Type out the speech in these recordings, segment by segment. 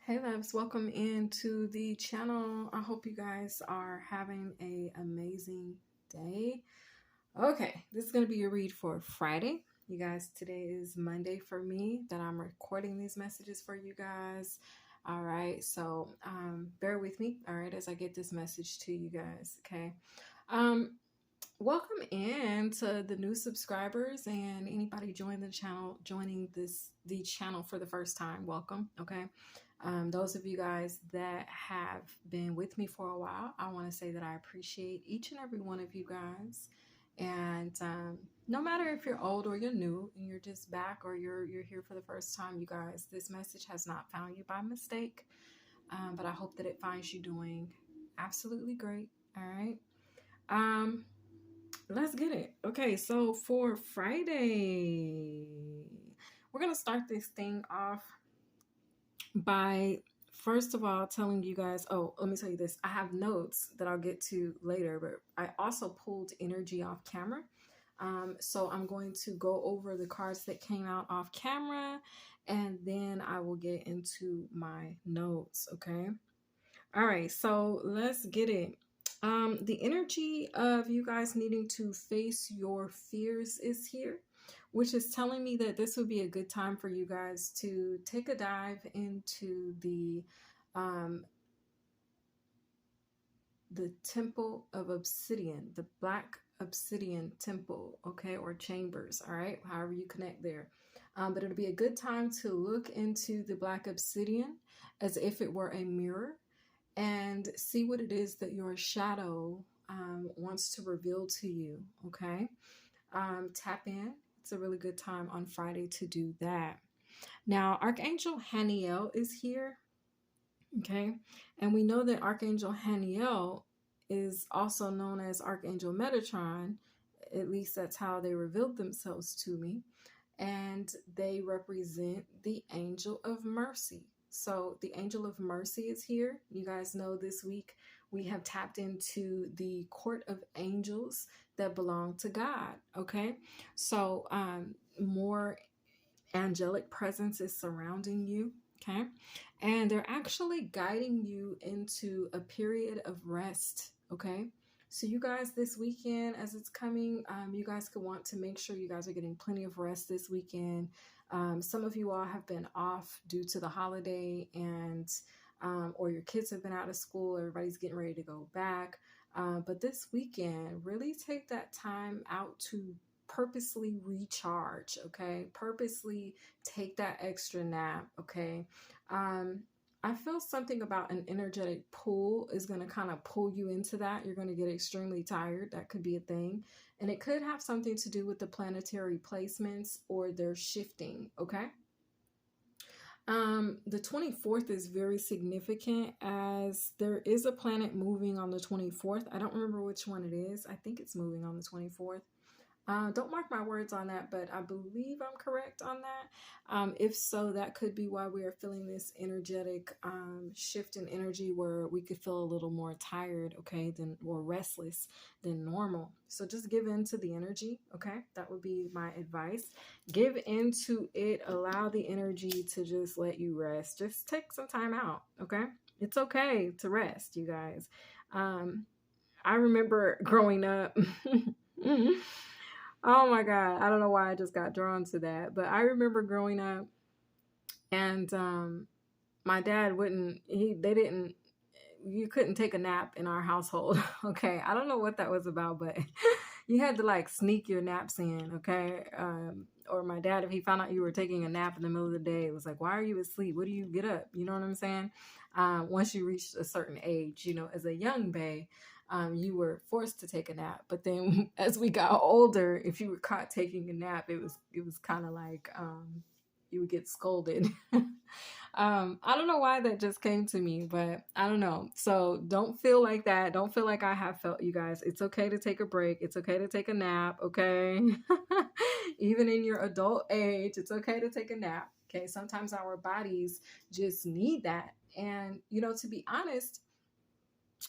Hey loves, welcome into the channel. I hope you guys are having an amazing day. Okay, this is going to be your read for Friday. You guys, today is Monday for me that I'm recording these messages for you guys. All right, so bear with me, all right, as I get this message to you guys, okay? Welcome in to the new subscribers and anybody joining the channel for the first time. Welcome, okay? Those of you guys that have been with me for a while, I want to say that I appreciate each and every one of you guys. And no matter if you're old or you're new and you're just back or you're here for the first time, you guys, this message has not found you by mistake. But I hope that it finds you doing absolutely great. All right. Let's get it. Okay, so for Friday, we're gonna start this thing off by first of all telling you guys, let me tell you this. I have notes that I'll get to later, but I also pulled energy off camera. So I'm going to go over the cards that came out off camera and then I will get into my notes, okay? All right, so let's get it. The energy of you guys needing to face your fears is here, which is telling me that this would be a good time for you guys to take a dive into the Temple of Obsidian, the Black Obsidian Temple, okay, or chambers, all right, however you connect there. But it'll be a good time to look into the Black Obsidian as if it were a mirror and see what it is that your shadow wants to reveal to you, okay? Tap in. It's a really good time on Friday to do that. Now, Archangel Haniel is here, okay? And we know that Archangel Haniel is also known as Archangel Metatron. At least that's how they revealed themselves to me. And they represent the angel of mercy. So the angel of mercy is here. You guys know this week we have tapped into the court of angels that belong to God. Okay. So more angelic presence is surrounding you. Okay. And they're actually guiding you into a period of rest. Okay. So you guys, this weekend, as it's coming, you guys could want to make sure you guys are getting plenty of rest this weekend. Some of you all have been off due to the holiday and or your kids have been out of school. Everybody's getting ready to go back. But this weekend, really take that time out to purposely recharge, okay? Purposely take that extra nap, okay? I feel something about an energetic pull is going to kind of pull you into that. You're going to get extremely tired. That could be a thing. And it could have something to do with the planetary placements or their shifting, okay? The 24th is very significant as there is a planet moving on the 24th. I don't remember which one it is. I think it's moving on the 24th. Don't mark my words on that, but I believe I'm correct on that. If so, that could be why we are feeling this energetic shift in energy where we could feel a little more tired, okay, or restless than normal. So just give in to the energy, okay? That would be my advice. Give into it. Allow the energy to just let you rest. Just take some time out, okay? It's okay to rest, you guys. I remember growing up. Oh my God. I don't know why I just got drawn to that. But I remember growing up and my dad you couldn't take a nap in our household. Okay. I don't know what that was about, but you had to like sneak your naps in. Okay. Or my dad, if he found out you were taking a nap in the middle of the day, it was like, why are you asleep? What do you get up? You know what I'm saying? Once you reached a certain age, as a young bae, you were forced to take a nap. But then as we got older, if you were caught taking a nap, it was kind of like you would get scolded. I don't know why that just came to me, but I don't know. So don't feel like that. Don't feel like I have felt, you guys. It's okay to take a break. It's okay to take a nap, okay? Even in your adult age, it's okay to take a nap, okay? Sometimes our bodies just need that. And, to be honest,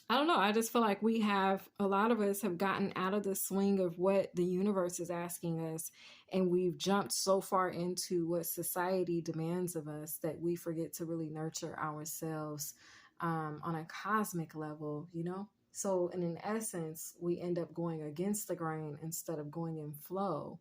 I don't know. I just feel like a lot of us have gotten out of the swing of what the universe is asking us. And we've jumped so far into what society demands of us that we forget to really nurture ourselves on a cosmic level, you know? So, and in essence, we end up going against the grain instead of going in flow,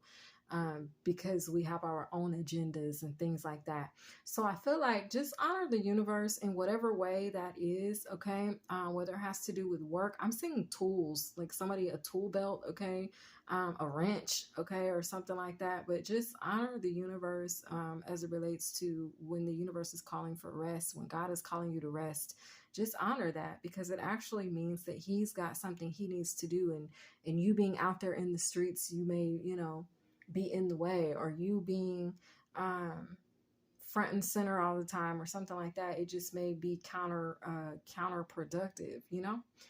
because we have our own agendas and things like that. So I feel like just honor the universe in whatever way that is, okay? Whether it has to do with work. I'm seeing tools, like somebody, a tool belt, okay? A wrench, okay? Or something like that. But just honor the universe as it relates to when the universe is calling for rest, when God is calling you to rest. Just honor that, because it actually means that he's got something he needs to do. And you being out there in the streets, you may, be in the way, or you being front and center all the time or something like that. It just may be counterproductive,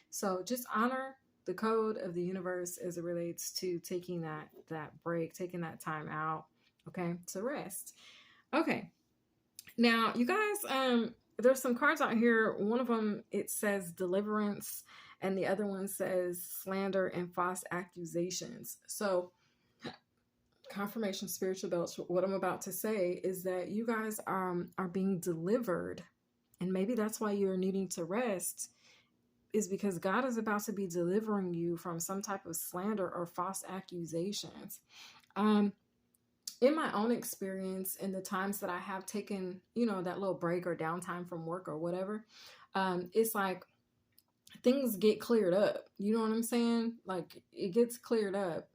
so just honor the code of the universe as it relates to taking that break, taking that time out, okay, to rest. Okay, now you guys, there's some cards out here. One of them, it says deliverance, and the other one says slander and false accusations. So confirmation, spiritual belts, what I'm about to say is that you guys are being delivered, and maybe that's why you're needing to rest, is because God is about to be delivering you from some type of slander or false accusations. In my own experience, in the times that I have taken, that little break or downtime from work or whatever, it's like things get cleared up. You know what I'm saying? Like it gets cleared up.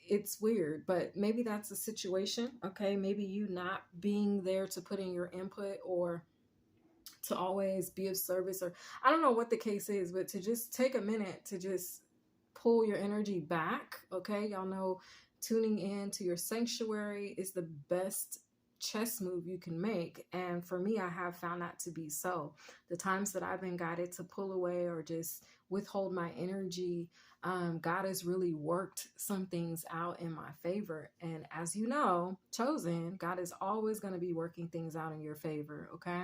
It's weird, but maybe that's a situation. Okay. Maybe you not being there to put in your input or to always be of service, or I don't know what the case is, but to just take a minute to just pull your energy back. Okay. Y'all know tuning in to your sanctuary is the best chess move you can make. And for me, I have found that to be so. The times that I've been guided to pull away or just withhold my energy, God has really worked some things out in my favor. And as you know, chosen, God is always going to be working things out in your favor. Okay.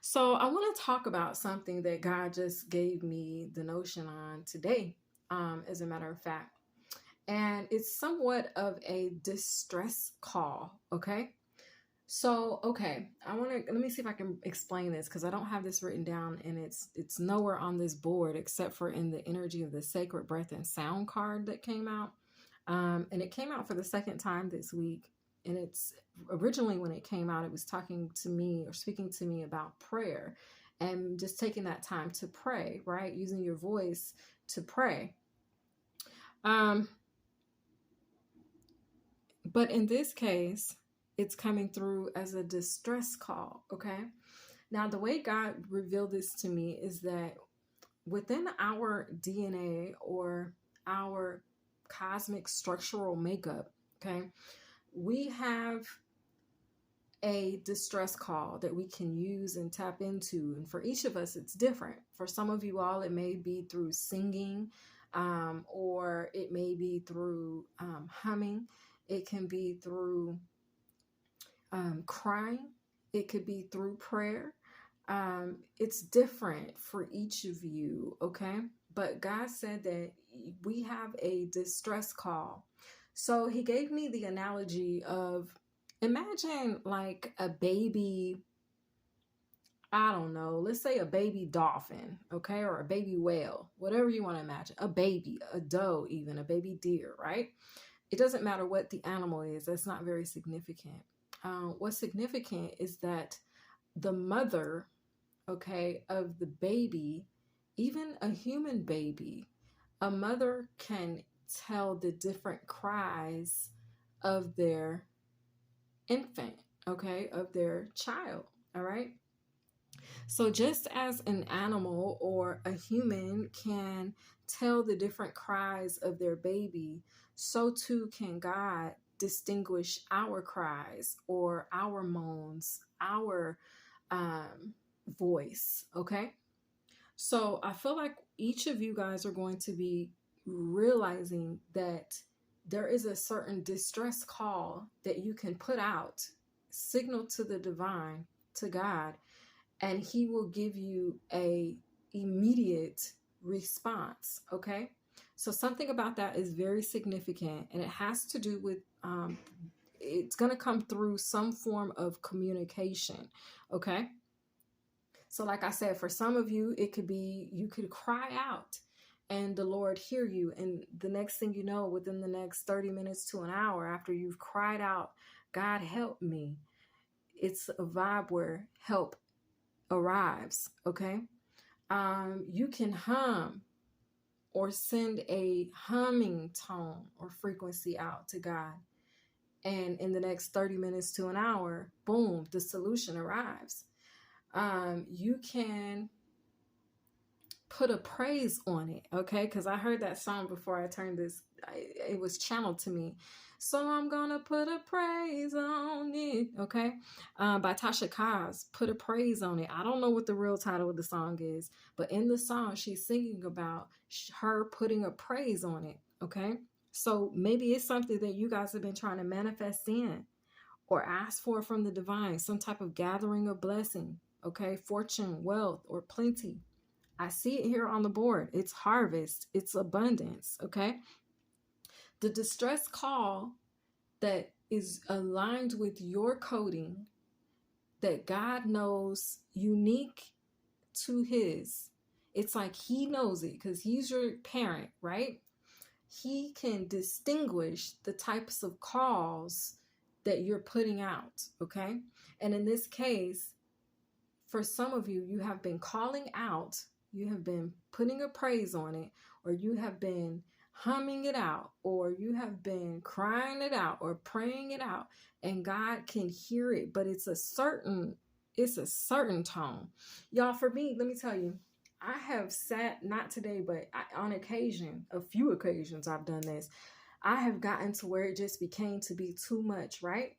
So I want to talk about something that God just gave me the notion on today, as a matter of fact. And it's somewhat of a distress call. Okay. So, okay, let me see if I can explain this, because I don't have this written down, and it's nowhere on this board except for in the energy of the sacred breath and sound card that came out. And it came out for the second time this week. And it's originally, when it came out, it was talking to me or speaking to me about prayer and just taking that time to pray, right? Using your voice to pray. But in this case, it's coming through as a distress call, okay? Now, the way God revealed this to me is that within our DNA or our cosmic structural makeup, okay, we have a distress call that we can use and tap into. And for each of us, it's different. For some of you all, it may be through singing, or it may be through humming. It can be through crying. It could be through prayer. It's different for each of you, okay? But God said that we have a distress call. So he gave me the analogy of, imagine like a baby, I don't know, let's say a baby dolphin, okay? Or a baby whale, whatever you want to imagine. A baby, a doe even, a baby deer, right? It doesn't matter what the animal is. That's not very significant. What's significant is that the mother, okay, of the baby, even a human baby, a mother can tell the different cries of their infant, okay, of their child, all right? So just as an animal or a human can tell the different cries of their baby, so too can God distinguish our cries or our moans, our voice, okay? So I feel like each of you guys are going to be realizing that there is a certain distress call that you can put out, signal to the divine, to God, and he will give you a immediate response. Okay. So something about that is very significant, and it has to do with, it's going to come through some form of communication. Okay. So like I said, for some of you, it could be, you could cry out and the Lord hear you. And the next thing you know, within the next 30 minutes to an hour after you've cried out, God help me, it's a vibe where help arrives. Okay. You can hum or send a humming tone or frequency out to God. And in the next 30 minutes to an hour, boom, the solution arrives. You can put a praise on it, okay? Because I heard that song before I turned this, it was channeled to me. So I'm gonna put a praise on it, okay? By Tasha Cobbs, Put a Praise on It. I don't know what the real title of the song is, but in the song, she's singing about her putting a praise on it, okay? So maybe it's something that you guys have been trying to manifest in or ask for from the divine, some type of gathering of blessing, okay? Fortune, wealth, or plenty. I see it here on the board. It's harvest. It's abundance. Okay. The distress call that is aligned with your coding that God knows unique to his. It's like he knows it because he's your parent, right? He can distinguish the types of calls that you're putting out. Okay. And in this case, for some of you, you have been calling out, you have been putting a praise on it, or you have been humming it out, or you have been crying it out or praying it out, and God can hear it, but it's a certain tone. Y'all, for me, let me tell you, I have sat, not today, but on occasion, a few occasions I've done this. I have gotten to where it just became to be too much, right?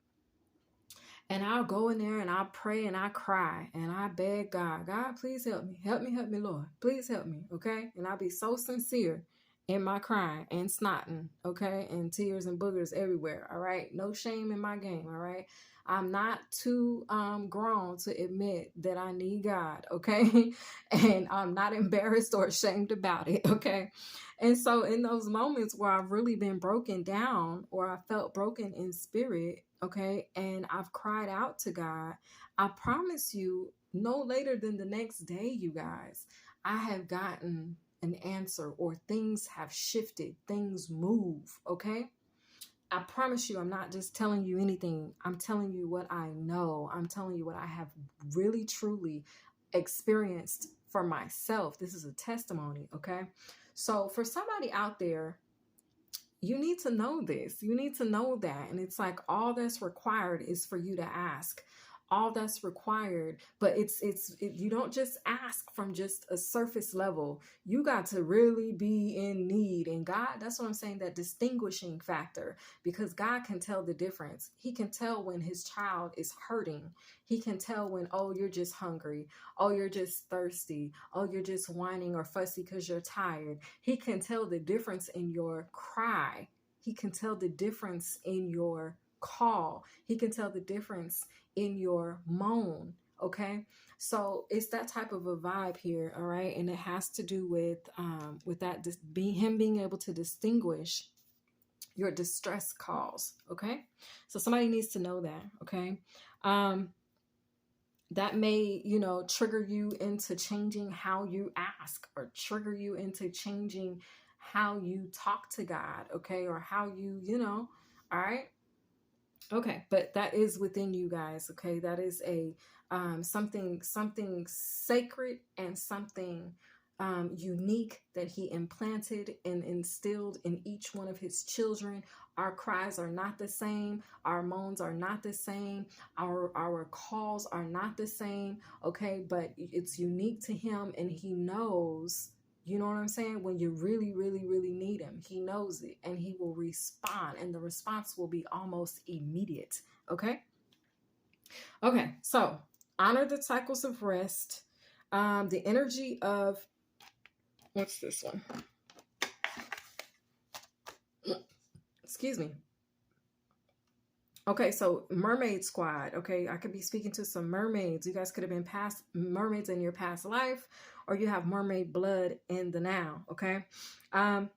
And I'll go in there and I'll pray and I cry and I beg God, God, please help me. Help me, Lord. Please help me, okay? And I'll be so sincere in my crying and snotting, okay? And tears and boogers everywhere, all right? No shame in my game, all right? I'm not too grown to admit that I need God, okay? And I'm not embarrassed or ashamed about it, okay? And so in those moments where I've really been broken down or I felt broken in spirit, okay, and I've cried out to God, I promise you, no later than the next day, you guys, I have gotten an answer or things have shifted, things move, okay? I promise you, I'm not just telling you anything. I'm telling you what I know. I'm telling you what I have really, truly experienced for myself. This is a testimony, okay? So for somebody out there, you need to know this. You need to know that. And it's like all that's required is for you to ask. All that's required, but you don't just ask from just a surface level. You got to really be in need. And God, that's what I'm saying, that distinguishing factor, because God can tell the difference. He can tell when his child is hurting. He can tell when, oh, you're just hungry. Oh, you're just thirsty. Oh, you're just whining or fussy because you're tired. He can tell the difference in your cry. He can tell the difference in your call. He can tell the difference in your moan. Okay. So it's that type of a vibe here. All right. And it has to do with that, him being able to distinguish your distress calls. Okay. So somebody needs to know that. Okay. That may, trigger you into changing how you ask, or trigger you into changing how you talk to God. Okay. Or how you, all right. Okay, but that is within you guys. Okay, that is a something sacred and something unique that he implanted and instilled in each one of his children. Our cries are not the same. Our moans are not the same. Our calls are not the same. Okay, but it's unique to him, and he knows. You know what I'm saying? When you really, really, really need him, he knows it, and he will respond, and the response will be almost immediate. Okay. Okay. So honor the cycles of rest. The energy of, what's this one? Excuse me. Okay, so mermaid squad. Okay, I could be speaking to some mermaids. You guys could have been past mermaids in your past life, or you have mermaid blood in the now. Okay. Um,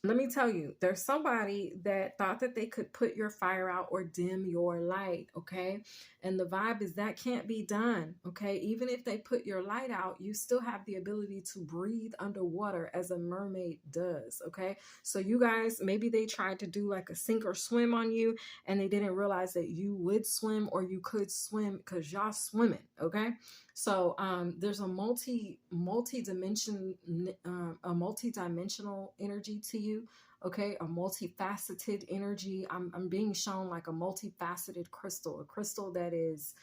Let me tell you, there's somebody that thought that they could put your fire out or dim your light, okay? And the vibe is that can't be done, okay? Even if they put your light out, you still have the ability to breathe underwater as a mermaid does, okay? So you guys, maybe they tried to do like a sink or swim on you and they didn't realize that you would swim or you could swim because y'all swimming, okay? So there's a multi-dimensional energy to you, okay? A multifaceted energy. I'm being shown like a multifaceted crystal, a crystal that is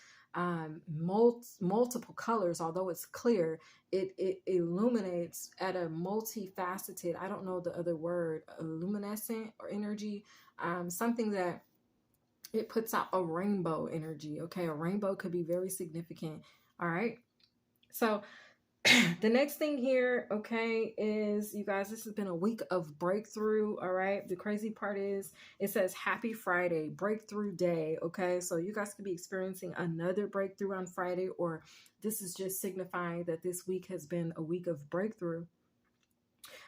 multiple colors. Although it's clear, it illuminates at a multifaceted. I don't know the other word, luminescent or energy, something that it puts out a rainbow energy. Okay, a rainbow could be very significant. All right. So the next thing here, okay, is you guys, this has been a week of breakthrough. All right. The crazy part is it says happy Friday, breakthrough day. Okay. So you guys could be experiencing another breakthrough on Friday, or this is just signifying that this week has been a week of breakthrough.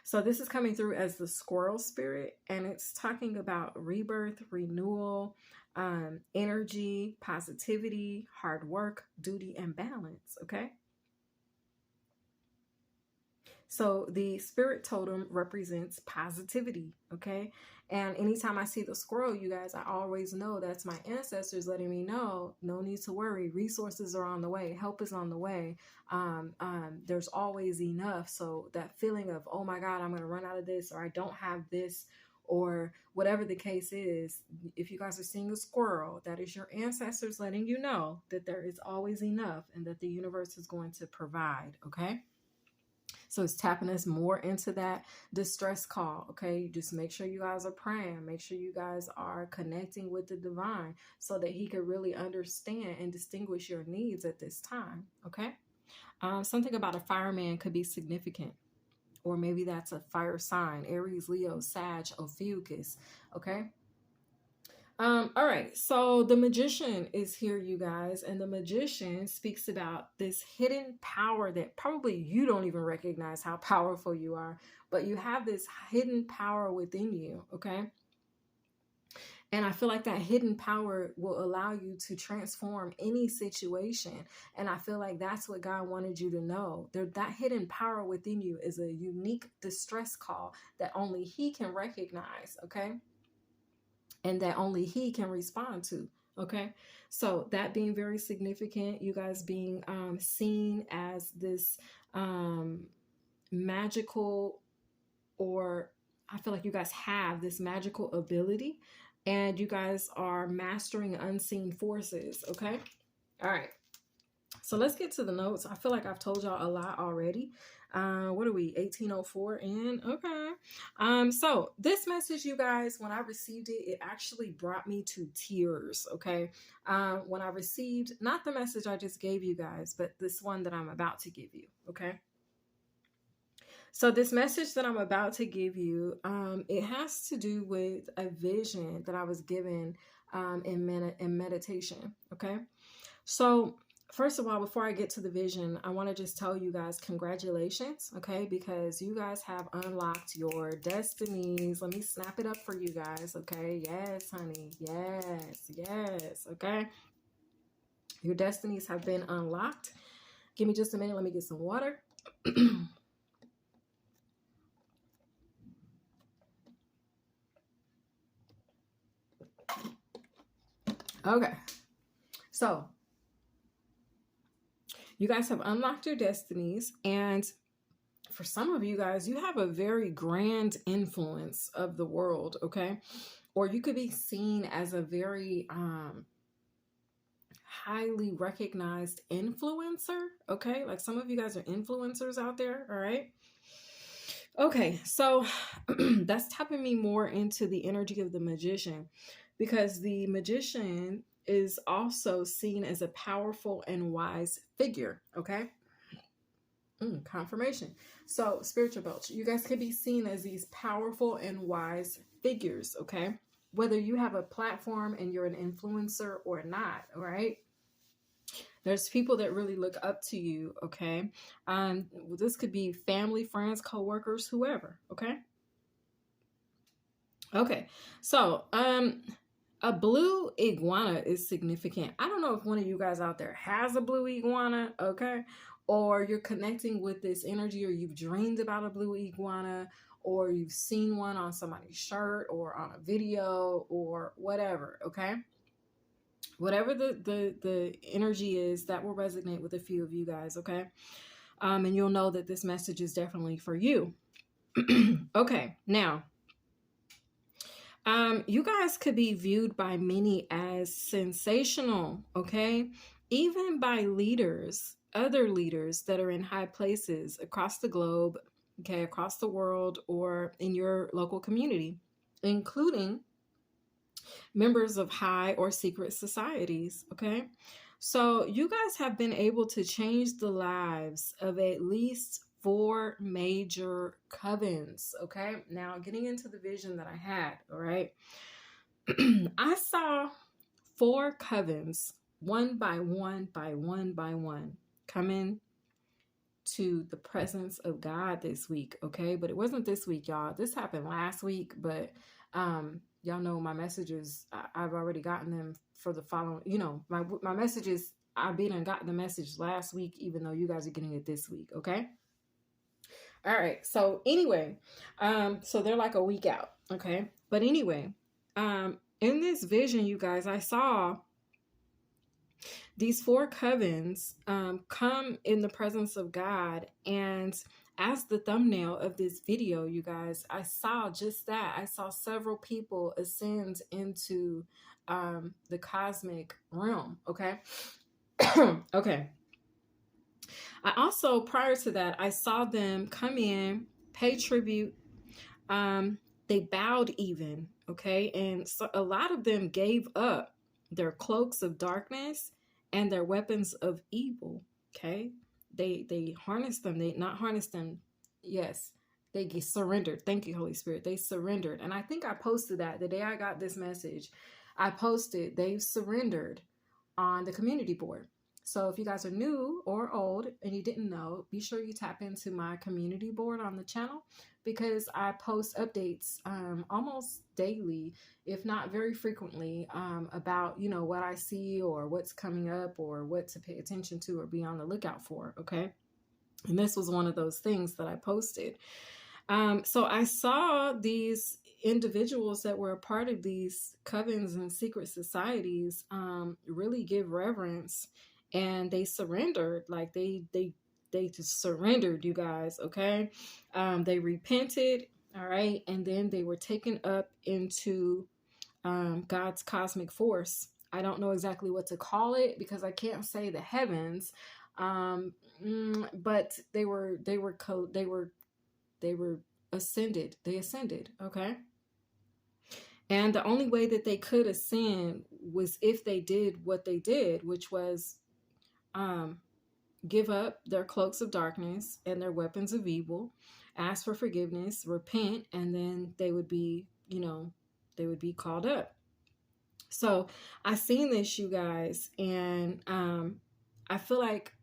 So this is coming through as the squirrel spirit, and it's talking about rebirth, renewal, energy, positivity, hard work, duty, and balance. Okay. So the spirit totem represents positivity, okay? And anytime I see the squirrel, you guys, I always know that's my ancestors letting me know, no need to worry. Resources are on the way. Help is on the way. There's always enough. So that feeling of, oh my God, I'm going to run out of this, or I don't have this, or whatever the case is, if you guys are seeing a squirrel, that is your ancestors letting you know that there is always enough and that the universe is going to provide, okay? So it's tapping us more into that distress call. Okay. Just make sure you guys are praying. Make sure you guys are connecting with the divine so that he can really understand and distinguish your needs at this time. Okay. Something about a fireman could be significant. Or maybe that's a fire sign, Aries, Leo, Sag, Ophiuchus. Okay. All right, so the magician is here, you guys, and the magician speaks about this hidden power that probably you don't even recognize how powerful you are, but you have this hidden power within you, okay? And I feel like that hidden power will allow you to transform any situation. And I feel like that's what God wanted you to know. That hidden power within you is a unique distress call that only He can recognize, okay? And that only he can respond to. Okay. So that being very significant, you guys being seen as this magical, or I feel like you guys have this magical ability and you guys are mastering unseen forces. Okay. All right. So let's get to the notes. I feel like I've told y'all a lot already. What are we, 1804 in? Okay. So this message, you guys, when I received it, it actually brought me to tears, okay? When I received, not the message I just gave you guys, but this one that I'm about to give you, okay? So this message that I'm about to give you, it has to do with a vision that I was given in meditation, okay? So first of all, before I get to the vision, I want to just tell you guys congratulations, okay? Because you guys have unlocked your destinies. Let me snap it up for you guys, okay? Yes, honey. Yes, yes, okay? Your destinies have been unlocked. Give me just a minute. Let me get some water. Okay. So you guys have unlocked your destinies, and for some of you guys, you have a very grand influence of the world, okay? Or you could be seen as a very highly recognized influencer, okay? Like some of you guys are influencers out there, all right? Okay, so that's tapping me more into the energy of the magician, because the magician is also seen as a powerful and wise figure, okay? Confirmation. So spiritual belts, you guys could be seen as these powerful and wise figures, okay? whether you have a platform and you're an influencer or not, all right? There's people that really look up to you, okay? This could be family, friends, co-workers, whoever, okay? Okay, so a blue iguana is significant. I don't know if one of you guys out there has a blue iguana, okay? Or you're connecting with this energy, or you've dreamed about a blue iguana, or you've seen one on somebody's shirt or on a video or whatever, okay? Whatever the energy is, that will resonate with a few of you guys, okay? And you'll know that this message is definitely for you. Okay, now, you guys could be viewed by many as sensational, okay? Even by leaders, other leaders that are in high places across the globe, okay, across the world, or in your local community, including members of high or secret societies, okay? So you guys have been able to change the lives of at least 4 major covens, okay? Now, getting into the vision that I had, all right? I saw 4 covens, one by one by one by one, coming to the presence of God this week, okay? But it wasn't this week, y'all. This happened last week, but y'all know my messages, I've already gotten them for the following, you know, my messages, I've been and got the message last week, even though you guys are getting it this week, okay? All right, so anyway, so they're like a week out, okay? But anyway, in this vision, you guys, I saw these 4 covens come in the presence of God. And as the thumbnail of this video, you guys, I saw just that. I saw several people ascend into the cosmic realm, okay? Okay. I also, prior to that, I saw them come in, pay tribute. They bowed even, okay? And so a lot of them gave up their cloaks of darkness and their weapons of evil, okay? They harnessed them. They not harnessed them. Yes, they surrendered. Thank you, Holy Spirit. They surrendered. And I think I posted that the day I got this message. I posted, they've surrendered on the community board. So if you guys are new or old and you didn't know, be sure you tap into my community board on the channel, because I post updates almost daily, if not very frequently, about, you know, what I see or what's coming up or what to pay attention to or be on the lookout for, okay? And this was one of those things that I posted. So I saw these individuals that were a part of these covens and secret societies really give reverence, and they surrendered. Like they just surrendered, you guys, okay? They repented, all right? And then they were taken up into God's cosmic force. I don't know exactly what to call it because I can't say the heavens, but they were ascended. They ascended, okay? And the only way that they could ascend was if they did what they did, which was give up their cloaks of darkness and their weapons of evil, ask for forgiveness, repent, and then they would be, you know, they would be called up. So I seen this, you guys, and I feel like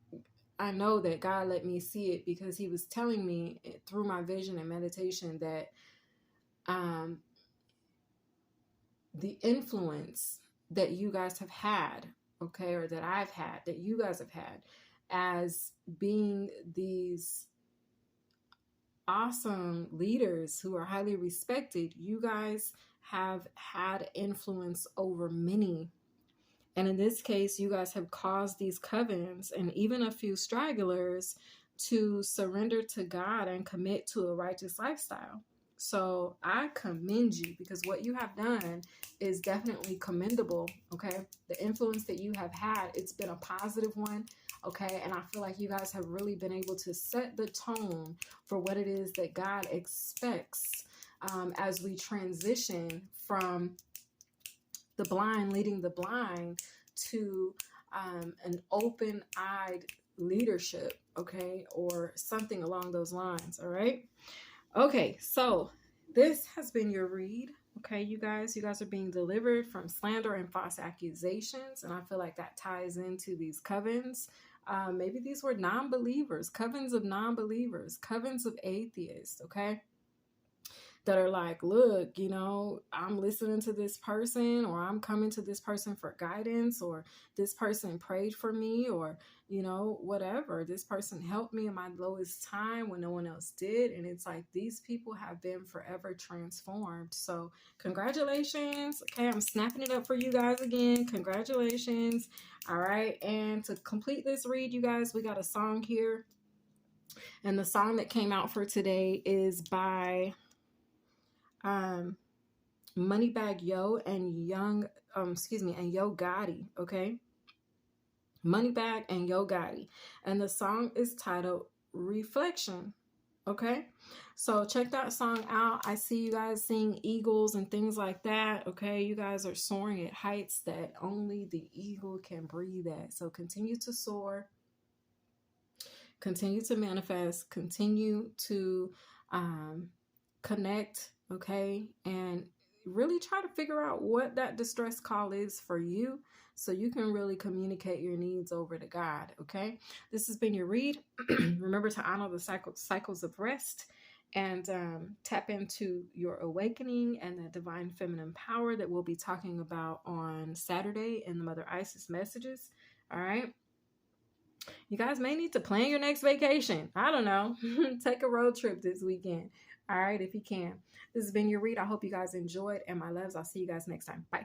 I know that God let me see it because he was telling me through my vision and meditation that the influence that you guys have had, okay, or that I've had, that you guys have had as being these awesome leaders who are highly respected, you guys have had influence over many. And in this case, you guys have caused these covens and even a few stragglers to surrender to God and commit to a righteous lifestyle. So I commend you, because what you have done is definitely commendable, okay? The influence that you have had, it's been a positive one, okay? And I feel like you guys have really been able to set the tone for what it is that God expects as we transition from the blind leading the blind to an open-eyed leadership, okay? Or something along those lines, all right? Okay, so this has been your read Okay, you guys are being delivered from slander and false accusations. And I feel like that ties into these covens. Maybe these were non-believers, covens of non-believers, covens of atheists, okay? That are like, look, you know, I'm listening to this person, or I'm coming to this person for guidance, or this person prayed for me, or, you know, whatever. This person helped me in my lowest time when no one else did. And it's like these people have been forever transformed. So congratulations. Okay, I'm snapping it up for you guys again. Congratulations. All right. And to complete this read, you guys, we got a song here. And the song that came out for today is by Moneybag Yo and and Yo Gotti, okay? Moneybag and Yo Gotti. And the song is titled Reflection, okay? So check that song out. I see you guys seeing eagles and things like that, okay? You guys are soaring at heights that only the eagle can breathe at. So continue to soar, continue to manifest, continue to connect, okay? And really try to figure out what that distress call is for you so you can really communicate your needs over to God, okay? This has been your read. Remember to honor the cycles of rest and tap into your awakening and the divine feminine power that we'll be talking about on Saturday in the Mother Isis messages, all right? You guys may need to plan your next vacation. I don't know. Take a road trip this weekend. All right, if you can. This has been your read. I hope you guys enjoyed. And my loves, I'll see you guys next time. Bye.